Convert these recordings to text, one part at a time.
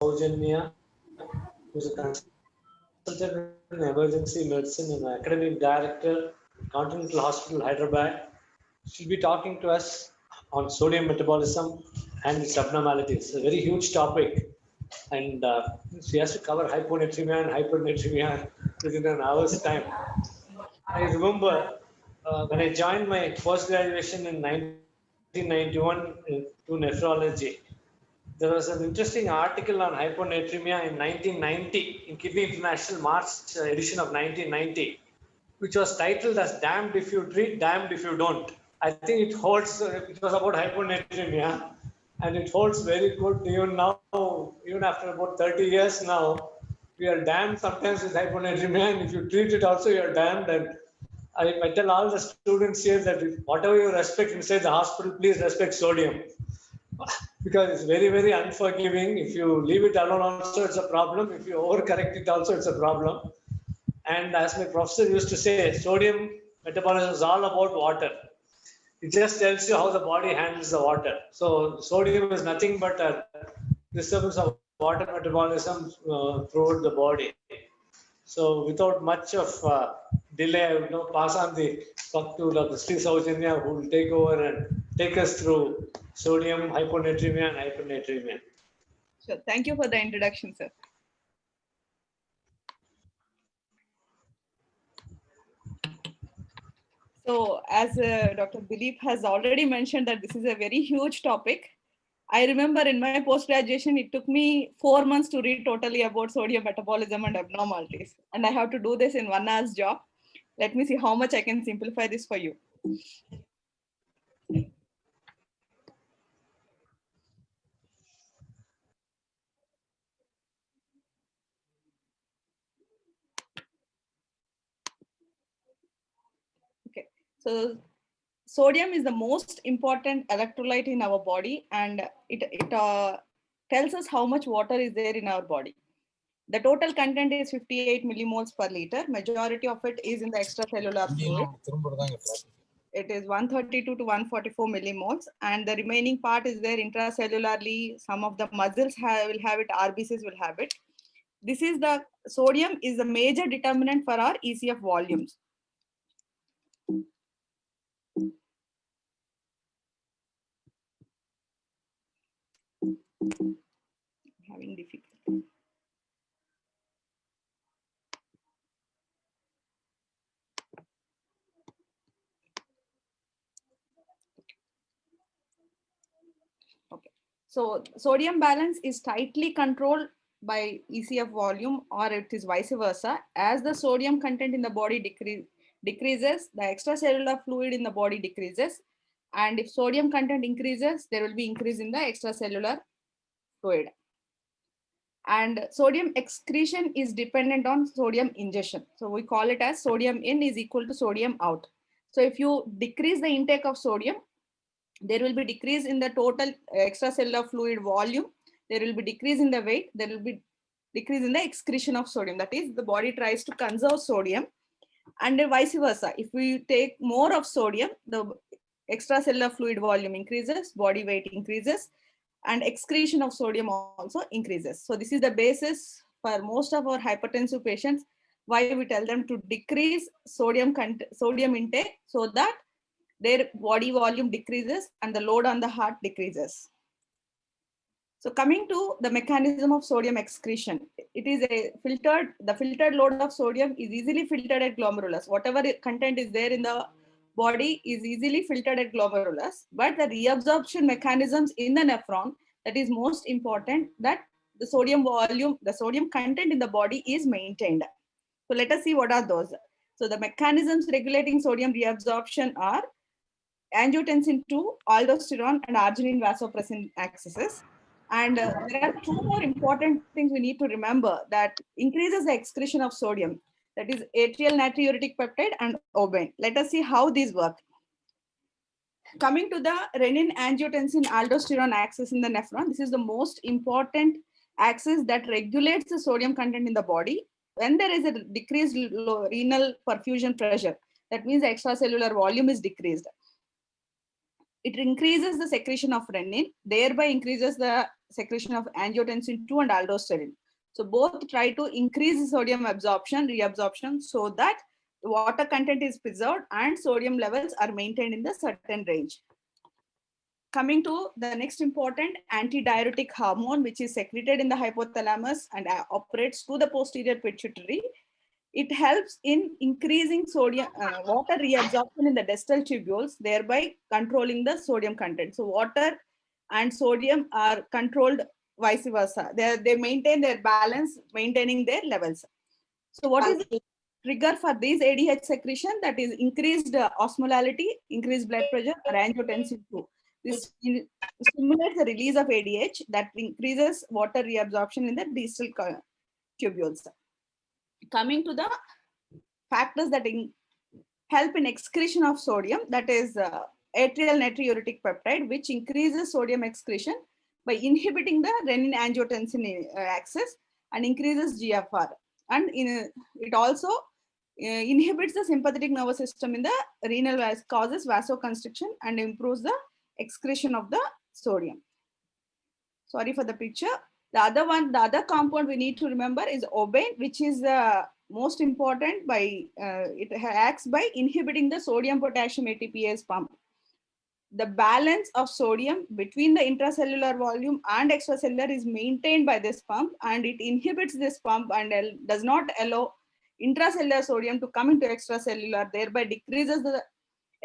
Saujanya, who's a consultant in emergency medicine and academic director, Continental Hospital, Hyderabad. She'll be talking to us on sodium metabolism and its abnormalities. A very huge topic, and she has to cover hyponatremia and hypernatremia within an hour's time. I remember when I joined my post graduation in 1991 to nephrology, there was an interesting article on hyponatremia in 1990 in Kidney International March edition of 1990, which was titled as "Damned if you treat, damned if you don't." I think it holds. It was about hyponatremia, and it holds very good even now. Even after about 30 years now, we are damned sometimes with hyponatremia, and if you treat it also, you are damned. And I tell all the students here that whatever you respect inside the hospital, please respect sodium because it's very, very unforgiving. If you leave it alone, also it's a problem. If you overcorrect it, also it's a problem. And as my professor used to say, sodium metabolism is all about water. It just tells you how the body handles the water. So sodium is nothing but a disturbance of water metabolism throughout the body. So without much of delay, I will now pass on the talk to Dr. Sri Saujanya, who will take over and take us through sodium, hyponatremia, and hypernatremia. Sure. Thank you for the introduction, sir. So as Dr. Dilip has already mentioned that this is a very huge topic. I remember in my post-graduation, it took me 4 months to read totally about sodium metabolism and abnormalities. And I have to do this in 1 hour's job. Let me see how much I can simplify this for you. Okay, so sodium is the most important electrolyte in our body, and it tells us how much water is there in our body. The total content is 58 millimoles per liter. Majority of it is in the extracellular fluid. It is 132 to 144 millimoles, and the remaining part is there intracellularly. Some of the muscles will have it, RBCs will have it. This is the sodium is the major determinant for our ECF volumes. Having difficulty. Okay. So sodium balance is tightly controlled by ECF volume, or it is vice versa. As the sodium content in the body decreases, the extracellular fluid in the body decreases. And if sodium content increases, there will be increase in the extracellular fluid. And sodium excretion is dependent on sodium ingestion. So we call it as sodium in is equal to sodium out. So if you decrease the intake of sodium, there will be decrease in the total extracellular fluid volume. There will be decrease in the weight. There will be decrease in the excretion of sodium. That is, the body tries to conserve sodium, and vice versa. If we take more of sodium, the extracellular fluid volume increases, body weight increases, and excretion of sodium also increases. So this is the basis for most of our hypertensive patients, why we tell them to decrease sodium intake so that their body volume decreases and the load on the heart decreases. So coming to the mechanism of sodium excretion, it is the filtered load of sodium is easily filtered at glomerulus. Whatever content is there in the body is easily filtered at glomerulus, but the reabsorption mechanisms in the nephron, that is most important, that the sodium volume, the sodium content in the body is maintained. So let us see what are those. So the mechanisms regulating sodium reabsorption are angiotensin 2, aldosterone, and arginine vasopressin axes. And there are two more important things we need to remember that increases the excretion of sodium. That is atrial natriuretic peptide and OBEN. Let us see how these work. Coming to the renin, angiotensin, aldosterone axis in the nephron, this is the most important axis that regulates the sodium content in the body. When there is a decreased renal perfusion pressure, that means the extracellular volume is decreased. It increases the secretion of renin, thereby increases the secretion of angiotensin 2 and aldosterone. So both try to increase sodium absorption, reabsorption, so that water content is preserved and sodium levels are maintained in the certain range. Coming to the next important antidiuretic hormone, which is secreted in the hypothalamus and operates to the posterior pituitary. It helps in increasing sodium water reabsorption in the distal tubules, thereby controlling the sodium content. So water and sodium are controlled vice versa. They maintain their balance, maintaining their levels. So what is the trigger for this ADH secretion? That is increased osmolality, increased blood pressure, or angiotensin 2. This stimulates the release of ADH that increases water reabsorption in the distal tubules. Coming to the factors that help in excretion of sodium, that is atrial natriuretic peptide, which increases sodium excretion by inhibiting the renin-angiotensin axis and increases GFR. And it also inhibits the sympathetic nervous system in the renal, causes vasoconstriction and improves the excretion of the sodium. Sorry for the picture. The other compound we need to remember is obein, which is most important by it acts by inhibiting the sodium potassium ATPase pump. The balance of sodium between the intracellular volume and extracellular is maintained by this pump, and it inhibits this pump and does not allow intracellular sodium to come into extracellular, thereby decreases the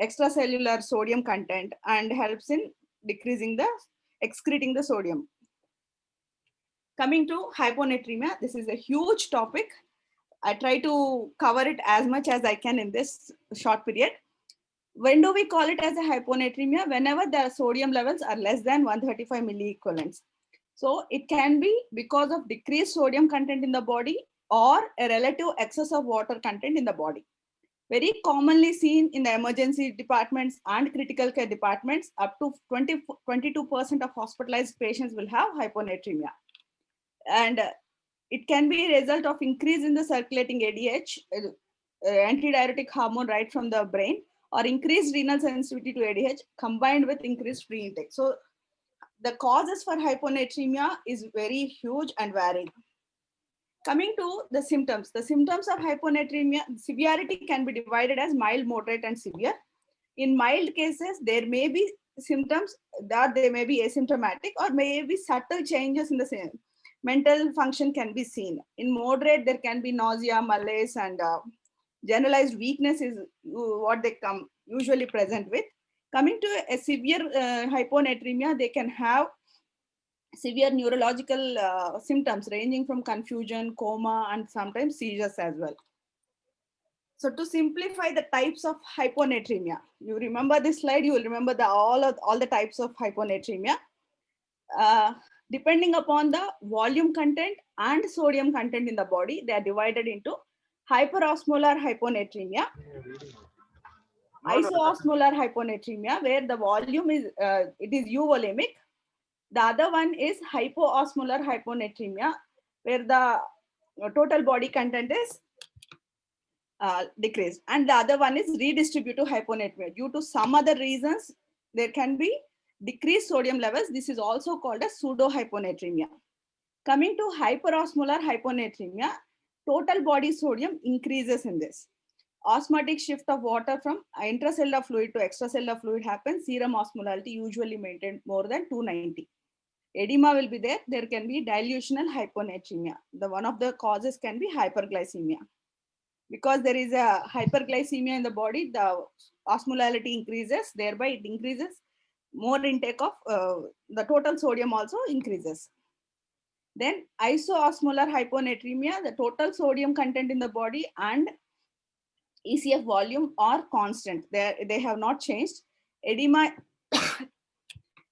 extracellular sodium content and helps in decreasing the excreting the sodium. Coming to hyponatremia, this is a huge topic. I try to cover it as much as I can in this short period. When do we call it as a hyponatremia? Whenever the sodium levels are less than 135 milliequivalents. So it can be because of decreased sodium content in the body or a relative excess of water content in the body. Very commonly seen in the emergency departments and critical care departments, up to 22% of hospitalized patients will have hyponatremia. And it can be a result of increase in the circulating ADH, antidiuretic hormone right from the brain, or increased renal sensitivity to ADH combined with increased free intake. So the causes for hyponatremia is very huge and varied. Coming to the symptoms of hyponatremia, severity can be divided as mild, moderate, and severe. In mild cases, there may be symptoms that they may be asymptomatic or may be subtle changes in the same mental function can be seen. In moderate, there can be nausea, malaise, and generalized weakness is what they come usually present with. Coming to a severe hyponatremia, they can have severe neurological symptoms ranging from confusion, coma, and sometimes seizures as well. So to simplify the types of hyponatremia, you remember this slide, you will remember all the types of hyponatremia. Depending upon the volume content and sodium content in the body, they are divided into hyperosmolar hyponatremia, isoosmolar hyponatremia, where the volume is it is euvolemic. The other one is hypoosmolar hyponatremia, where the total body content is decreased, and the other one is redistributive hyponatremia. Due to some other reasons, there can be decreased sodium levels. This is also called a pseudo hyponatremia. Coming to hyperosmolar hyponatremia, total body sodium increases in this. Osmotic shift of water from intracellular fluid to extracellular fluid happens. Serum osmolality usually maintained more than 290. Edema will be there. There can be dilutional hyponatremia. The one of the causes can be hyperglycemia. Because there is a hyperglycemia in the body, the osmolality increases, thereby it increases more intake of the total sodium also increases. Then isoosmolar hyponatremia, the total sodium content in the body and ECF volume are constant. They have not changed. Edema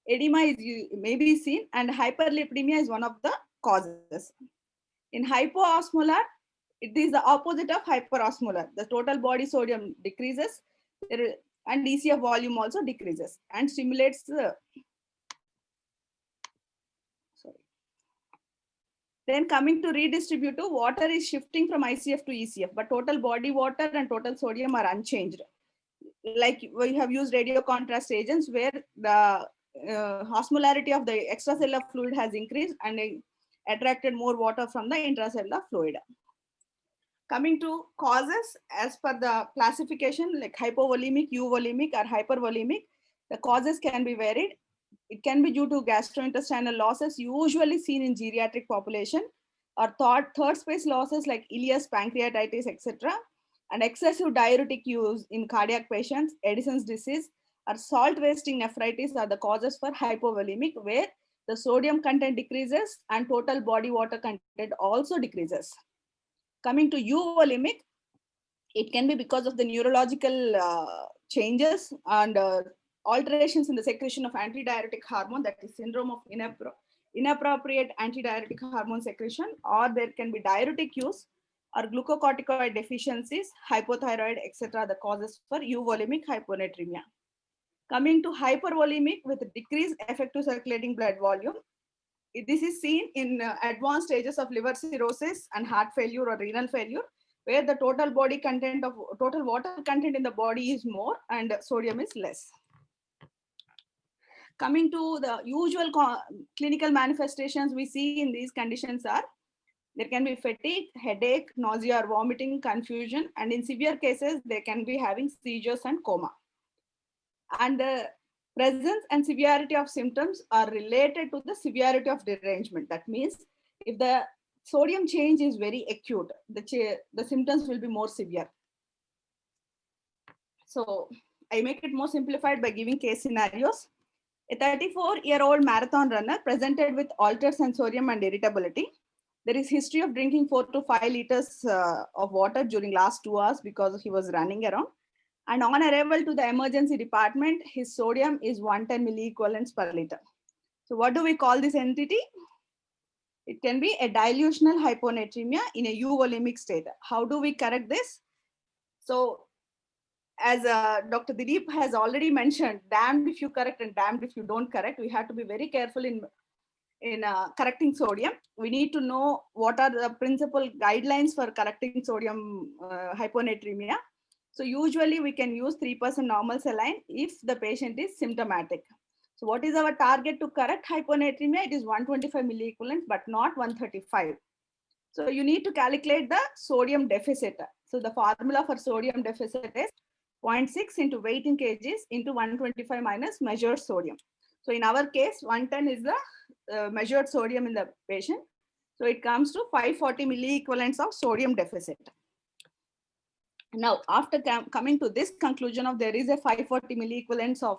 may be seen, and hyperlipidemia is one of the causes. In hypoosmolar, it is the opposite of hyperosmolar. The total body sodium decreases and ECF volume also decreases and stimulates the Then coming to redistributive, water is shifting from ICF to ECF, but total body water and total sodium are unchanged. Like we have used radio contrast agents where the osmolarity of the extracellular fluid has increased and attracted more water from the intracellular fluid. Coming to causes, as per the classification, like hypovolemic, euvolemic, or hypervolemic, the causes can be varied. It can be due to gastrointestinal losses, usually seen in geriatric population, or third space losses like ileus, pancreatitis, etc., and excessive diuretic use in cardiac patients, Addison's disease, or salt wasting nephritis are the causes for hypovolemic, where the sodium content decreases and total body water content also decreases. Coming to euvolemic, it can be because of the neurological changes and alterations in the secretion of antidiuretic hormone, that is syndrome of inappropriate antidiuretic hormone secretion, or there can be diuretic use or glucocorticoid deficiencies, hypothyroid, etc. the causes for euvolemic hyponatremia. Coming to hypervolemic with decreased effective circulating blood volume, this is seen in advanced stages of liver cirrhosis and heart failure or renal failure, where the total body content of total water content in the body is more and sodium is less. Coming to the usual clinical manifestations we see in these conditions are, there can be fatigue, headache, nausea or vomiting, confusion, and in severe cases, they can be having seizures and coma. And the presence and severity of symptoms are related to the severity of derangement. That means if the sodium change is very acute, the symptoms will be more severe. So I make it more simplified by giving case scenarios. A 34-year-old marathon runner presented with altered sensorium and irritability. There is history of drinking 4 to 5 liters of water during last 2 hours because he was running around. And on arrival to the emergency department, his sodium is 110 milliequivalents per liter. So what do we call this entity? It can be a dilutional hyponatremia in a euvolemic state. How do we correct this? So as Dr. Dilip has already mentioned, damned if you correct and damned if you don't correct. We have to be very careful in correcting sodium. We need to know what are the principal guidelines for correcting sodium hyponatremia. So usually we can use 3% normal saline if the patient is symptomatic. So what is our target to correct hyponatremia? It is 125 milliequivalents, but not 135. So you need to calculate the sodium deficit. So the formula for sodium deficit is 0.6 into weight in kgs into 125 minus measured sodium. So in our case, 110 is the measured sodium in the patient. So it comes to 540 milliequivalents of sodium deficit. Now, after coming to this conclusion of there is a 540 milliequivalents of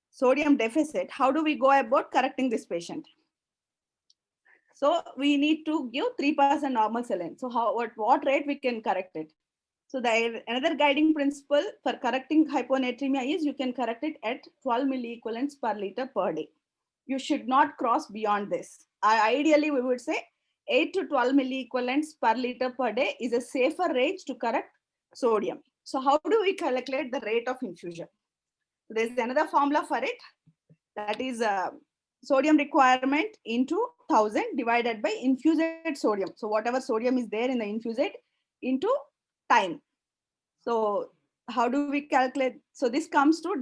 sodium deficit, how do we go about correcting this patient? So we need to give 3% normal saline. So what rate we can correct it? So another guiding principle for correcting hyponatremia is you can correct it at 12 milliequivalents per liter per day. You should not cross beyond this. Ideally, we would say 8 to 12 milliequivalents per liter per day is a safer range to correct sodium. So how do we calculate the rate of infusion? There's another formula for it. That is sodium requirement into 1000 divided by infused sodium. So whatever sodium is there in the infused into time. So how do we calculate? So this comes to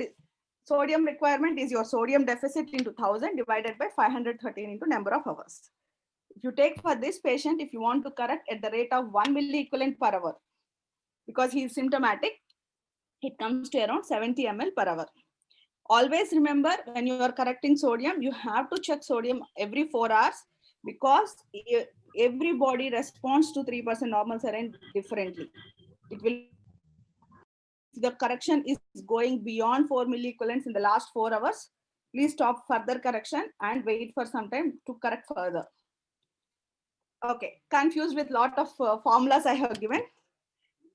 sodium requirement is your sodium deficit into 1000 divided by 513 into number of hours. If you take for this patient, if you want to correct at the rate of 1 milliequivalent per hour, because he is symptomatic, it comes to around 70 ml per hour. Always remember, when you are correcting sodium, you have to check sodium every 4 hours, because everybody responds to 3% normal saline differently. It will, if the correction is going beyond 4 milliequivalents in the last 4 hours, please stop further correction and wait for some time to correct further. Okay, confused with lot of formulas I have given.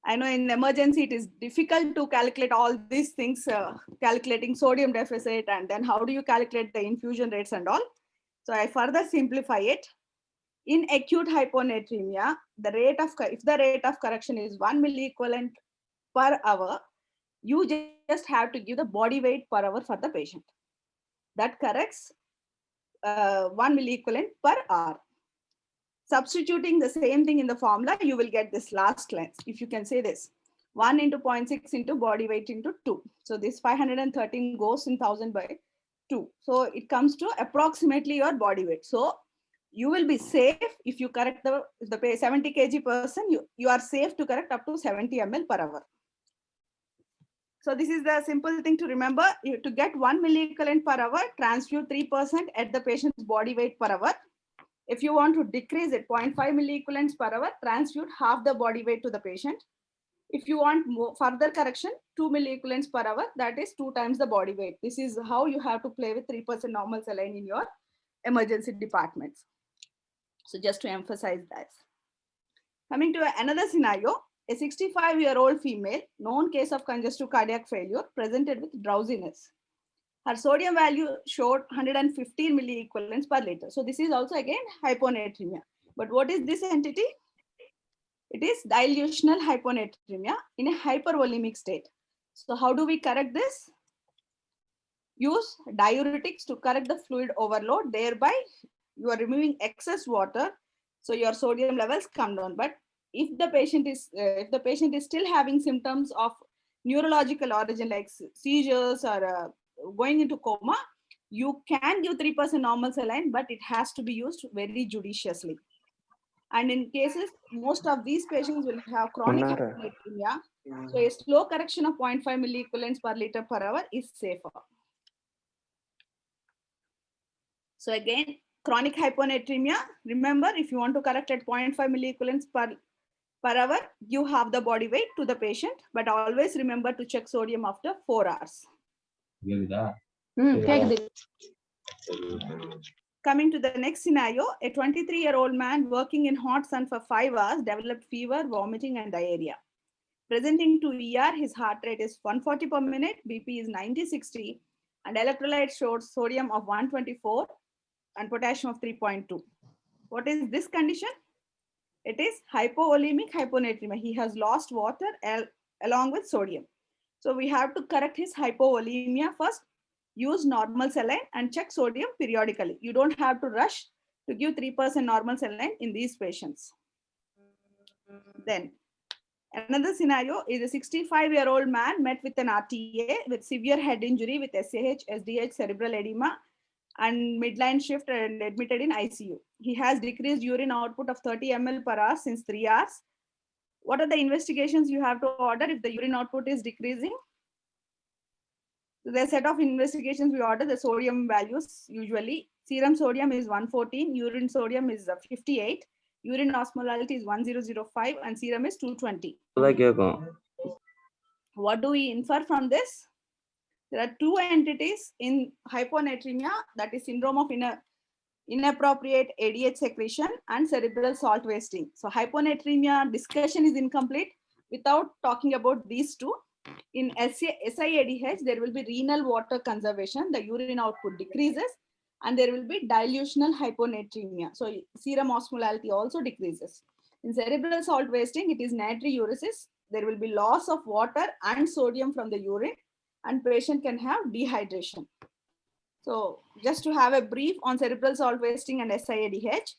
I know in emergency it is difficult to calculate all these things, calculating sodium deficit, and then how do you calculate the infusion rates and all. So I further simplify it. In acute hyponatremia, the rate of, if the rate of correction is 1 milliequivalent per hour, you just have to give the body weight per hour for the patient. That corrects 1 milliequivalent per hour. Substituting the same thing in the formula, you will get this last lines. If you can say this, 1 into 0.6 into body weight into 2. So this 513 goes in 1000 by 2. So it comes to approximately your body weight. So you will be safe if you correct the 70 kg person, you are safe to correct up to 70 ml per hour. So this is the simple thing to remember. To get 1 milliequivalent per hour, transfuse 3% at the patient's body weight per hour. If you want to decrease it 0.5 milliequivalents per hour, transfuse half the body weight to the patient. If you want more further correction, 2 milliequivalents per hour, that is 2 times the body weight. This is how you have to play with 3% normal saline in your emergency departments. So just to emphasize that. Coming to another scenario, a 65-year-old female, known case of congestive cardiac failure, presented with drowsiness. Her sodium value showed 115 milliequivalents per liter. So this is also again hyponatremia. But what is this entity? It is dilutional hyponatremia in a hypervolemic state. So how do we correct this? Use diuretics to correct the fluid overload. Thereby, you are removing excess water, so your sodium levels come down. But if the patient is still having symptoms of neurological origin like seizures or going into coma, you can give 3% normal saline, but it has to be used very judiciously. And in cases, most of these patients will have chronic hyponatremia. So a slow correction of 0.5 milliequivalents per liter per hour is safer. So again, chronic hyponatremia, remember, if you want to correct at 0.5 milliequivalents per hour, you have the body weight to the patient, but always remember to check sodium after 4 hours. Coming to the next scenario, a 23-year-old man working in hot sun for 5 hours developed fever, vomiting, and diarrhea. Presenting to ER, his heart rate is 140 per minute, BP is 90/60, and electrolyte showed sodium of 124 and potassium of 3.2. What is this condition? It is hypovolemic hyponatremia. He has lost water along with sodium. So we have to correct his hypovolemia first. Use normal saline and check sodium periodically. You don't have to rush to give 3% normal saline in these patients. Then another scenario is a 65-year-old man met with an RTA with severe head injury with SAH, SDH, cerebral edema, and midline shift and admitted in ICU. He has decreased urine output of 30 ml per hour since 3 hours. What are the investigations you have to order if the urine output is decreasing? The set of investigations we order, the sodium values usually. Serum sodium is 114, urine sodium is 58, urine osmolality is 1005, and serum is 220. What do we infer from this? There are two entities in hyponatremia, that is syndrome of inappropriate ADH secretion and cerebral salt wasting. So hyponatremia discussion is incomplete without talking about these two. In SIADH, there will be renal water conservation, the urine output decreases, and there will be dilutional hyponatremia. So serum osmolality also decreases. In cerebral salt wasting, it is natriuresis. There will be loss of water and sodium from the urine, and patient can have dehydration. So just to have a brief on cerebral salt wasting and SIADH.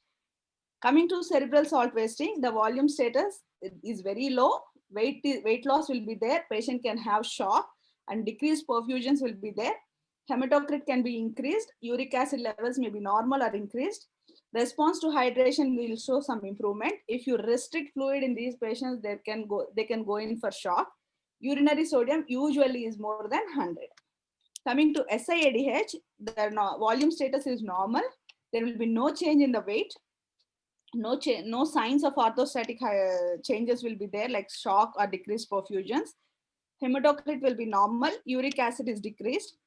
Coming to cerebral salt wasting, the volume status is very low. Weight loss will be there. Patient can have shock and decreased perfusions will be there. Hematocrit can be increased. Uric acid levels may be normal or increased. Response to hydration will show some improvement. If you restrict fluid in these patients, they can go in for shock. Urinary sodium usually is more than 100. Coming to SIADH, the volume status is normal. There will be no change in the weight. No signs of orthostatic changes will be there, like shock or decreased perfusions. Hematocrit will be normal. Uric acid is decreased.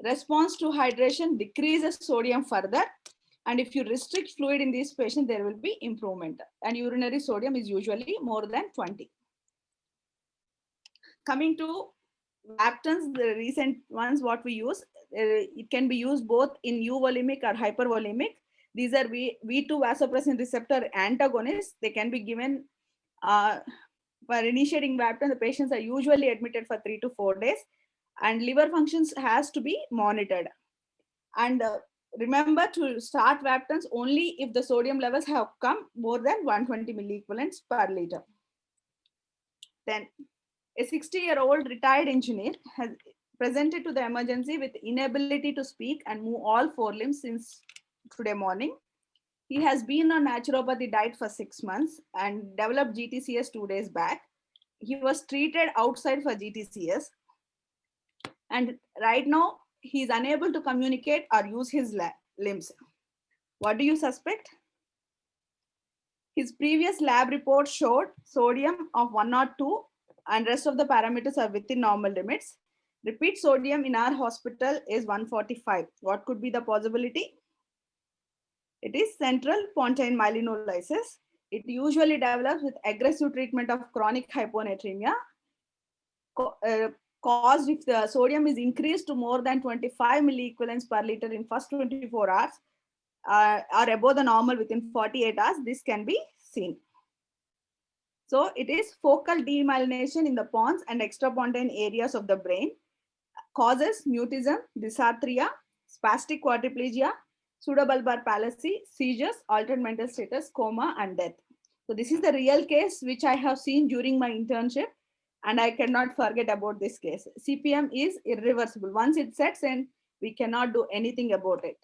Response to hydration decreases sodium further. And if you restrict fluid in these patients, there will be improvement. And urinary sodium is usually more than 20. Coming to Vaptans, the recent ones, what we use, it can be used both in euvolemic or hypervolemic. These are V2 vasopressin receptor antagonists. They can be given for initiating Vaptan. The patients are usually admitted for 3 to 4 days, and liver functions has to be monitored. And remember to start Vaptans only if the sodium levels have come more than 120 milliequivalents per liter. Then a 60-year-old retired engineer presented to the emergency with inability to speak and move all four limbs since today morning. He has been on naturopathy diet for 6 months and developed GTCS 2 days back. He was treated outside for GTCS, and right now he is unable to communicate or use his limbs. What do you suspect? His previous lab report showed sodium of 102 and rest of the parameters are within normal limits. Repeat sodium in our hospital is 145. What could be the possibility? It is central pontine myelinolysis. It usually develops with aggressive treatment of chronic hyponatremia caused if the sodium is increased to more than 25 milliequivalents per liter in first 24 hours or above the normal within 48 hours. This can be seen. So it is focal demyelination in the pons and extrapontine areas of the brain, causes mutism, dysarthria, spastic quadriplegia, pseudobulbar palsy, seizures, altered mental status, coma, and death. So this is the real case which I have seen during my internship, and I cannot forget about this case. CPM is irreversible. Once it sets in, we cannot do anything about it.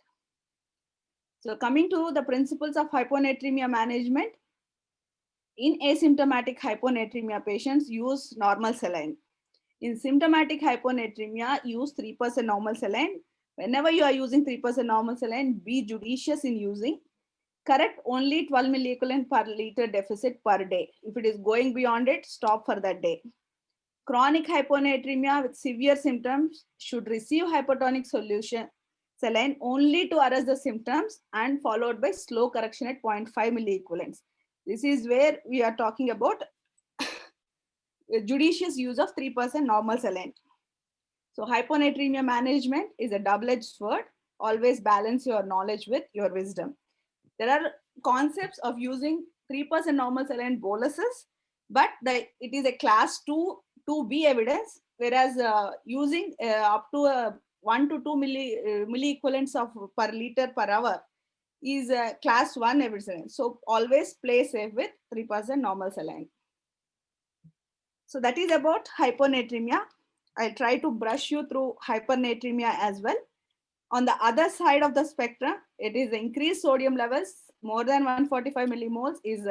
So coming to the principles of hyponatremia management, in asymptomatic hyponatremia patients use normal saline. In symptomatic hyponatremia, use 3% normal saline. Whenever you are using 3% normal saline, be judicious in using. Correct only 12 milliequivalent per liter deficit per day. If it is going beyond it, stop for that day. Chronic hyponatremia with severe symptoms should receive hypertonic solution saline only to arrest the symptoms and followed by slow correction at 0.5 milliequivalents. This is where we are talking about judicious use of 3% normal saline. So hyponatremia management is a double-edged sword. Always balance your knowledge with your wisdom. There are concepts of using 3% normal saline boluses, but it is a class 2B evidence, whereas using up to 1 to 2 milliequivalents of per liter per hour is class 1 evidence. So always play safe with 3% normal saline. So that is about hyponatremia. I'll try to brush you through hypernatremia as well. On the other side of the spectrum, it is increased sodium levels more than 145 millimoles is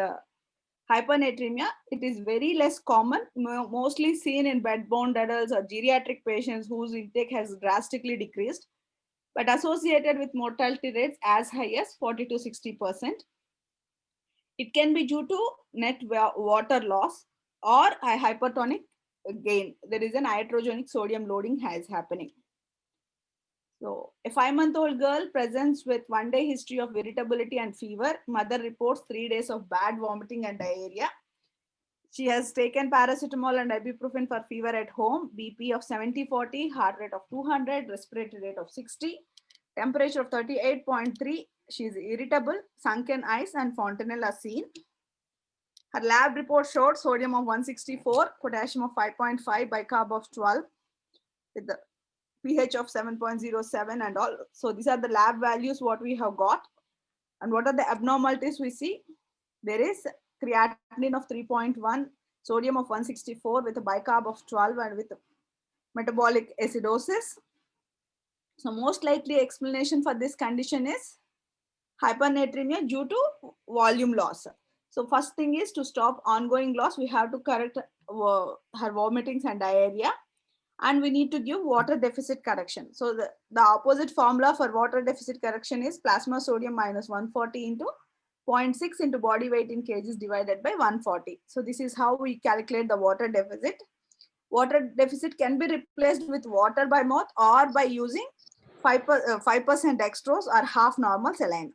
hypernatremia. It is very less common, mostly seen in bed-bound adults or geriatric patients whose intake has drastically decreased, but associated with mortality rates as high as 40 to 60%. It can be due to net water loss or a hypertonic gain. There is an iatrogenic sodium loading has happening. So a 5-month-old girl presents with 1-day history of irritability and fever. Mother reports 3 days of bad vomiting and diarrhea. She has taken paracetamol and ibuprofen for fever at home. BP of 70/40, heart rate of 200, respiratory rate of 60, temperature of 38.3. She is irritable, sunken eyes and fontanelle are seen. Her lab report showed sodium of 164, potassium of 5.5, bicarb of 12, with the pH of 7.07 and all. So these are the lab values what we have got. And what are the abnormalities we see? There is creatinine of 3.1, sodium of 164 with a bicarb of 12 and with metabolic acidosis. So most likely explanation for this condition is hypernatremia due to volume loss. So first thing is to stop ongoing loss. We have to correct her vomitings and diarrhea. And we need to give water deficit correction. So the opposite formula for water deficit correction is plasma sodium minus 140 into 0.6 into body weight in kgs divided by 140. So this is how we calculate the water deficit. Water deficit can be replaced with water by mouth or by using 5% dextrose or half normal saline.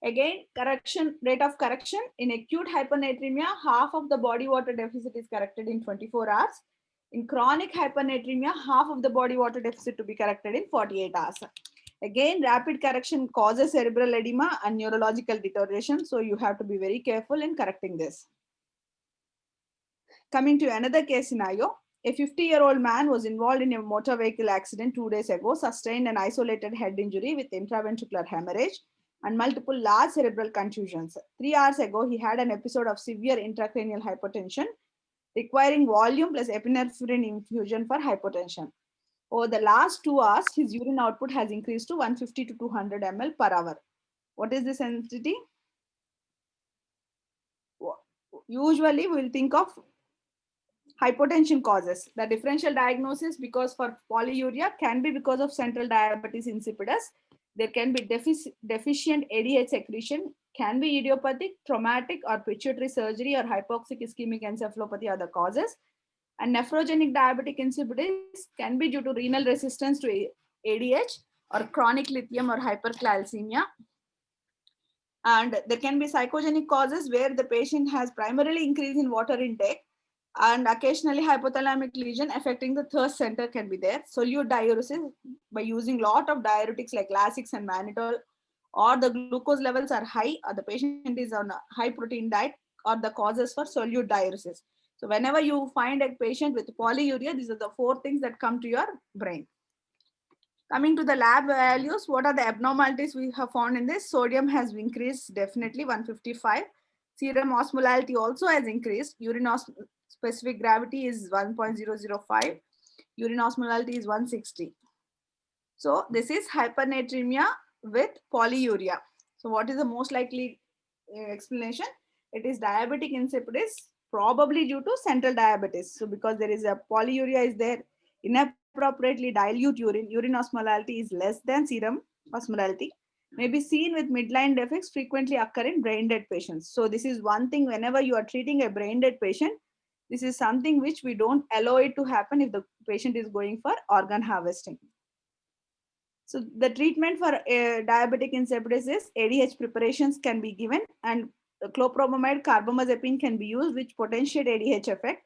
Again, correction rate of correction in acute hypernatremia, half of the body water deficit is corrected in 24 hours. In chronic hypernatremia, half of the body water deficit to be corrected in 48 hours. Again, rapid correction causes cerebral edema and neurological deterioration. So you have to be very careful in correcting this. Coming to another case scenario, a 50-year-old man was involved in a motor vehicle accident 2 days ago, sustained an isolated head injury with intraventricular hemorrhage and multiple large cerebral contusions. 3 hours ago, he had an episode of severe intracranial hypertension requiring volume plus epinephrine infusion for hypotension. Over the last 2 hours, his urine output has increased to 150 to 200 ml per hour. What is the sensitivity? Usually we'll think of hypotension causes. The differential diagnosis because for polyuria can be because of central diabetes insipidus. There can be deficient ADH secretion, can be idiopathic, traumatic or pituitary surgery or hypoxic ischemic encephalopathy are the causes. And nephrogenic diabetic insipidus can be due to renal resistance to ADH or chronic lithium or hypercalcemia. And there can be psychogenic causes where the patient has primarily increase in water intake and occasionally hypothalamic lesion affecting the thirst center can be there. Solute diuresis by using lot of diuretics like Lasix and mannitol, or the glucose levels are high, or the patient is on a high protein diet, or the causes for solute diuresis. So whenever you find a patient with polyuria, these are the 4 things that come to your brain. Coming to the lab values, what are the abnormalities we have found in this? Sodium has increased definitely 155. Serum osmolality also has increased. Urine specific gravity is 1.005. Urine osmolality is 160. So this is hypernatremia with polyuria. So what is the most likely explanation? It is diabetic insipidus, probably due to central diabetes. So because there is a polyuria is there, inappropriately dilute urine, urine osmolality is less than serum osmolality, may be seen with midline defects frequently occur in brain dead patients. So this is one thing, whenever you are treating a brain dead patient, this is something which we don't allow it to happen if the patient is going for organ harvesting. So the treatment for diabetic insipidus is ADH preparations can be given, and clopropamide carbamazepine can be used, which potentiate ADH effect,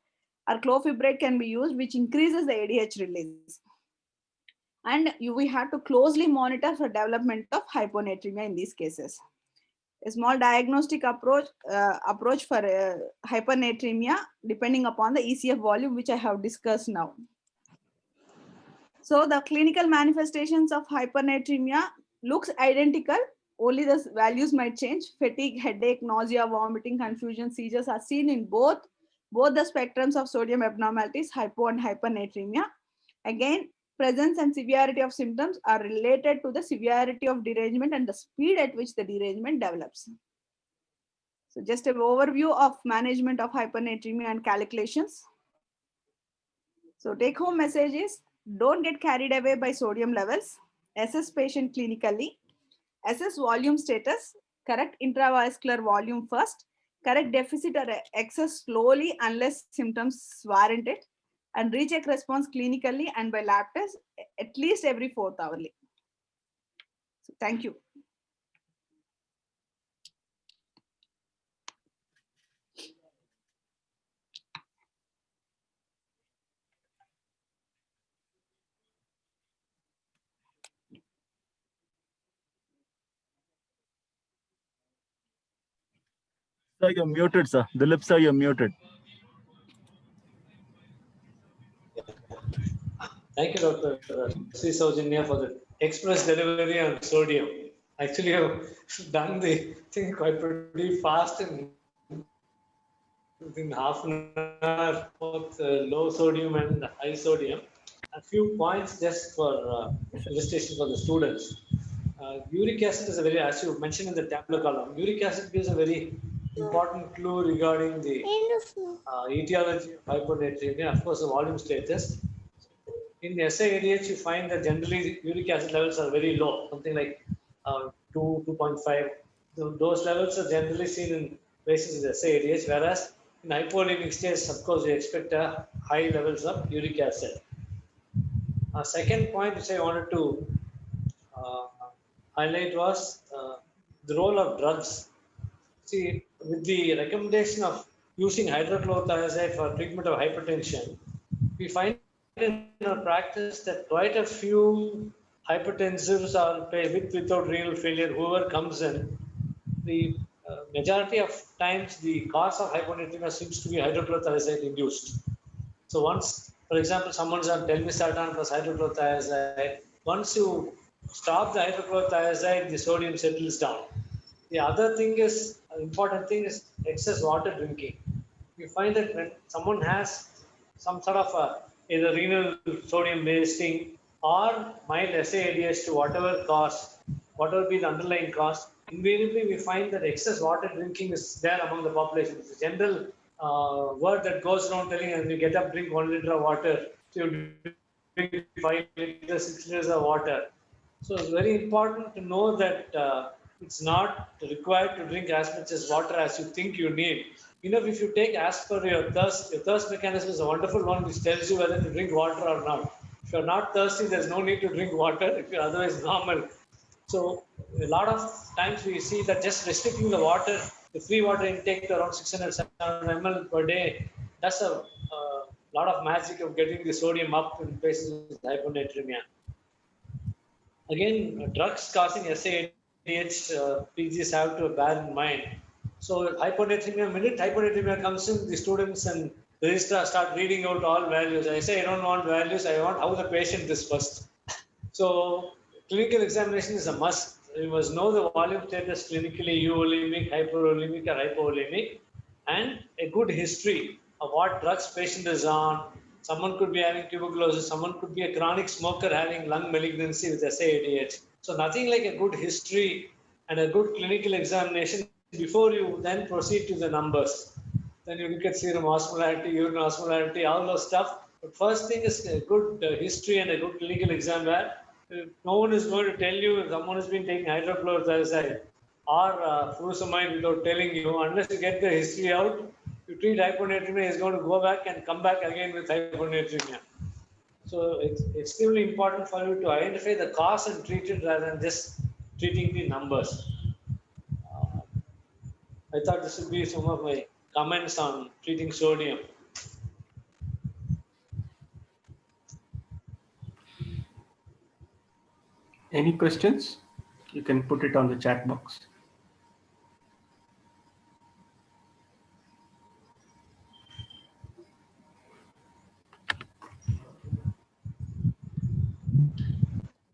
or clofibrate can be used, which increases the ADH release. And we have to closely monitor for development of hyponatremia in these cases. A small diagnostic approach for hyponatremia depending upon the ECF volume, which I have discussed now. So the clinical manifestations of hypernatremia looks identical, only the values might change. Fatigue, headache, nausea, vomiting, confusion, seizures are seen in both the spectrums of sodium abnormalities, hypo and hypernatremia. Again, presence and severity of symptoms are related to the severity of derangement and the speed at which the derangement develops. So just an overview of management of hypernatremia and calculations. So take home message is, don't get carried away by sodium levels, assess patient clinically, assess volume status, correct intravascular volume first, correct deficit or excess slowly unless symptoms warrant it, and recheck response clinically and by lab test at least every 4th hourly. So thank you. Sir, you're muted, sir. Dilip sir, you're muted. Thank you, Dr. Sri Saujanya, for the express delivery on sodium. Actually, I've done the thing quite pretty fast and within half an hour, both low sodium and high sodium. A few points just for illustration for the students. Uric acid is a very, as you mentioned in the tabular column, uric acid gives a very important clue regarding the etiology of hyponatremia, of course, the volume status. In SIADH, you find that generally uric acid levels are very low, something like 2, 2.5. So those levels are generally seen in patients with SIADH, whereas in hypolimic stage, of course, we expect high levels of uric acid. Second point which I wanted to highlight was the role of drugs. See, with the recommendation of using hydrochlorothiazide for treatment of hypertension, we find in our practice that quite a few hypertensives are with without renal failure, whoever comes in, the majority of times the cause of hyponatremia seems to be hydrochlorothiazide induced. So once, for example, someone's on telmisartan plus hydrochlorothiazide, once you stop the hydrochlorothiazide, the sodium settles down. The other thing is, important thing is excess water drinking. You find that when someone has some sort of either renal sodium wasting or mild SAADH to whatever cause, whatever be the underlying cause, invariably we find that excess water drinking is there among the population. It's a general word that goes around telling us you get up, drink 1 liter of water, so you drink 5 liters, 6 liters of water. So it's very important to know that it's not required to drink as much as water as you think you need. Enough if you take as per your thirst mechanism is a wonderful one which tells you whether to drink water or not. If you're not thirsty, there's no need to drink water if you're otherwise normal. So a lot of times we see that just restricting the water, the free water intake to around 600, 700 ml per day, that's a lot of magic of getting the sodium up in patients with hyponatremia. Again, drugs causing SAADH, PGs have to bear in mind. So hyponatremia, minute hyponatremia comes in, the students and the registrar start reading out all values. I say I don't want values, I want how the patient is first. So clinical examination is a must. You must know the volume status clinically, euvolemic, hypervolemic or hypovolemic, and a good history of what drugs patient is on. Someone could be having tuberculosis, someone could be a chronic smoker having lung malignancy with SAADH. So nothing like a good history and a good clinical examination before you then proceed to the numbers. Then you look at serum osmolarity, urine osmolarity, all those stuff. But first thing is a good history and a good clinical exam where no one is going to tell you if someone has been taking hydrochlorothiazide or furosemide without telling you. Unless you get the history out, you treat hyponatremia, is going to go back and come back again with hyponatremia. So it's extremely important for you to identify the cause and treat it rather than just treating the numbers. I thought this would be some of my comments on treating sodium. Any questions? You can put it on the chat box.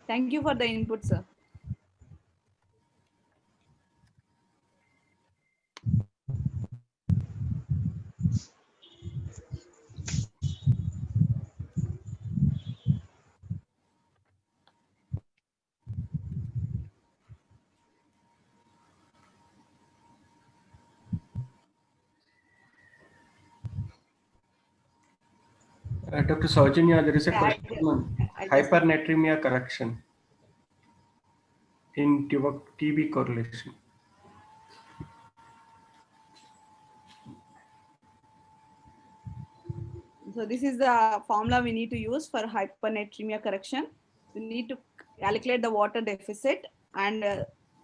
Thank you for the input, sir. Dr. Saujanya, there is a Yeah, question on I just- hypernatremia correction in TB correlation. So this is the formula we need to use for hypernatremia correction. We need to calculate the water deficit, and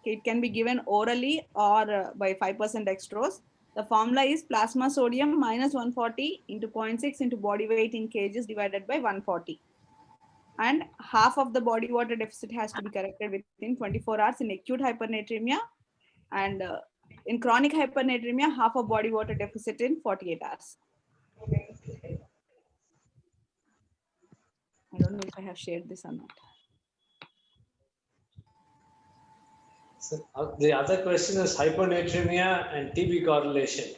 it can be given orally or by 5% dextrose. The formula is plasma sodium minus 140 into 0.6 into body weight in kgs divided by 140. And half of the body water deficit has to be corrected within 24 hours in acute hypernatremia. And in chronic hypernatremia, half of body water deficit in 48 hours. I don't know if I have shared this or not. So, the other question is hyponatremia and TB correlation.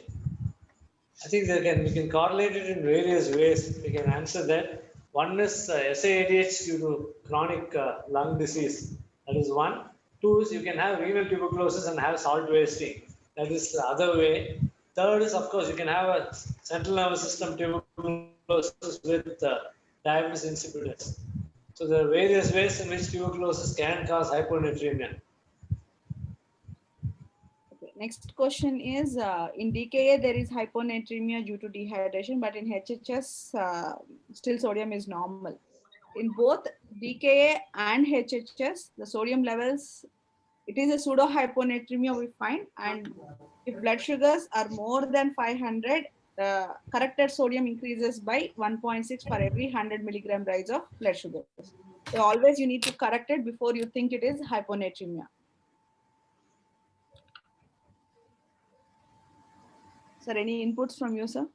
I think we can correlate it in various ways. We can answer that. One is SAADH due to chronic lung disease. That is one. Two is you can have renal tuberculosis and have salt wasting. That is the other way. Third is, of course, you can have a central nervous system tuberculosis with diabetes insipidus. So there are various ways in which tuberculosis can cause hyponatremia. Next question is, in DKA, there is hyponatremia due to dehydration, but in HHS, still sodium is normal. In both DKA and HHS, the sodium levels, it is a pseudo hyponatremia we find. And if blood sugars are more than 500, the corrected sodium increases by 1.6 for every 100 milligram rise of blood sugars. So always you need to correct it before you think it is hyponatremia. Sir, any inputs from you, sir?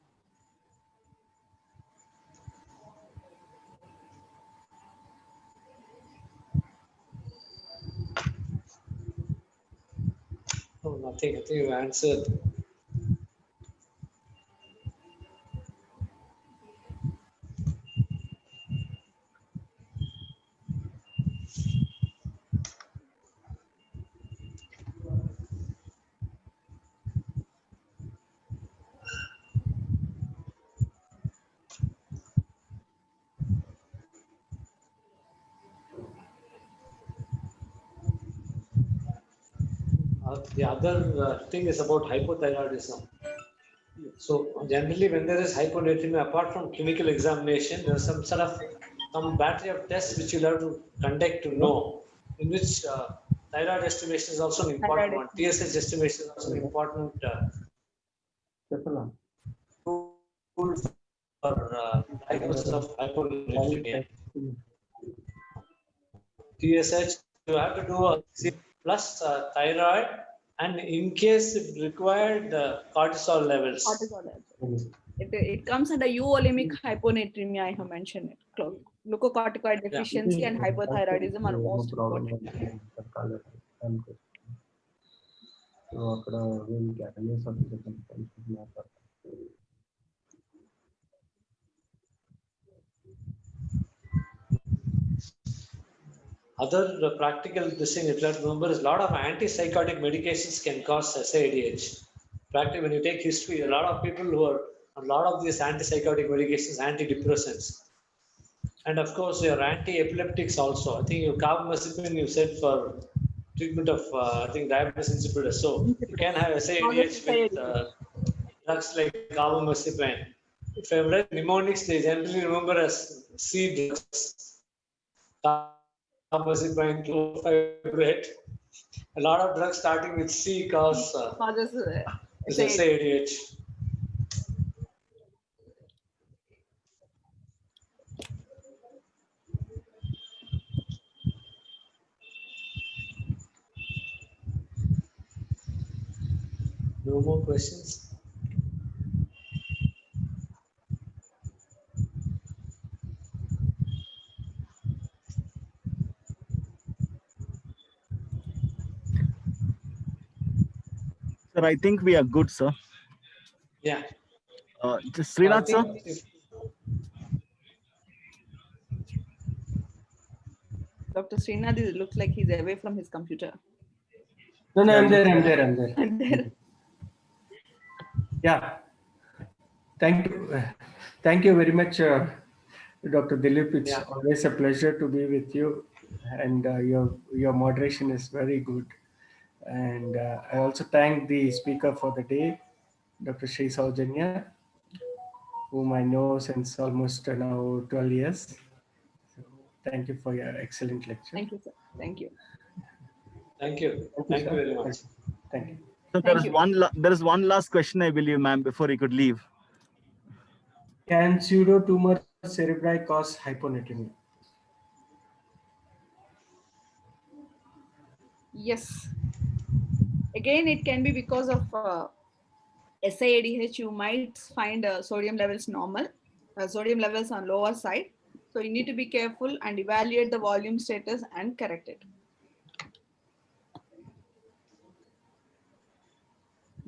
Oh, nothing. I think you answered. the other thing is about hypothyroidism. So generally, when there is hyponatremia, apart from clinical examination, there is some battery of tests which you'll have to conduct to know, in which thyroid estimation is also an important one. TSH estimation is also an important tool for diagnosis of hyponatremia. TSH, you have to do a plus thyroid, and in case if required, cortisol levels. Cortisol levels. It comes under euvolemic hyponatremia. I have mentioned it. Glucocorticoid deficiency and hypothyroidism are most important. Other practical thing you have to remember is a lot of antipsychotic medications can cause SADH. Practically, when you take history, a lot of people who are on a lot of these antipsychotic medications, antidepressants, and of course your anti-epileptics also. I think you carbamazepine you said for treatment of I think diabetes insipidus. So you can have SADH with drugs like carbamazepine. If I've read mnemonics, they generally remember as C drugs. Carbamazepine, clofazimine. A lot of drugs starting with C cause SADH. No more questions? Sir, I think we are good, sir. Yeah. Just Srinath, sir. Dr. Srinath, it looks like he's away from his computer. No, I'm there. I'm there. Yeah. Thank you. Thank you very much, Dr. Dilip. It's always a pleasure to be with you, and your moderation is very good. And I also thank the speaker for the day, Dr. Sri Saujanya, whom I know since almost now 12 years. So thank you for your excellent lecture. Thank you, sir. Thank you. Thank you. Thank you very much. Thank you. So there is one last question, I believe, ma'am, before you could leave. Can pseudotumor cerebri cause hyponatremia? Yes. Again, it can be because of SAADH. You might find sodium levels normal, sodium levels on lower side. So you need to be careful and evaluate the volume status and correct it.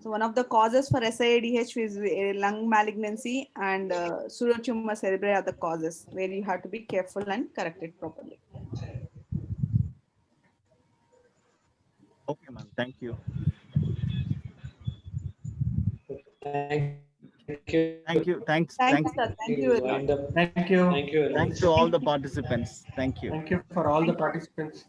So one of the causes for SAADH is lung malignancy, and pseudotumor cerebri are the causes where you have to be careful and correct it properly. Okay, ma'am. Thank you. Thank you. Thank you. Thanks. Thanks, sir. Thank you. Wind up. Thank you. Thank you very much. Thanks to all the participants. Thank you. Thank you for all the participants.